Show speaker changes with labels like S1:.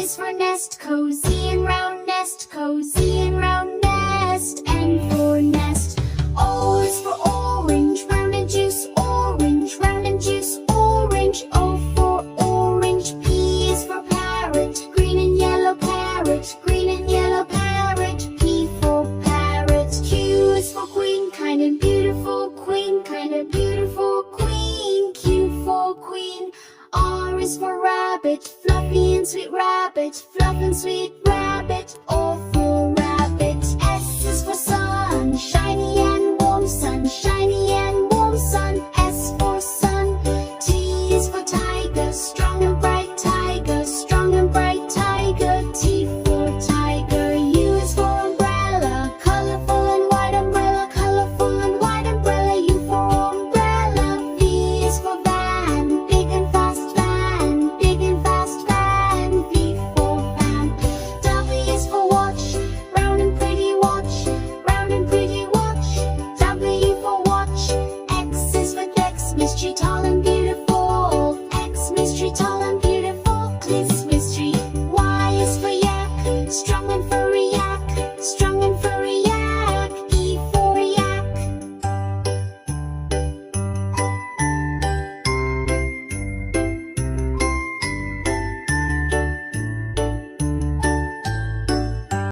S1: is for nest, cozy and round nest, cozy and round nest. N for nest. O is for orange, round and juice, orange, round and juice, orange. O for orange. P is for parrot, green and yellow parrot, green and yellow parrot. P for parrot. Q is for queen, kind and beautiful queen, kind and beautiful queen. Q for queen. R is for rabbit, fluffy and sweet rabbit, fluff and sweet rabbit. O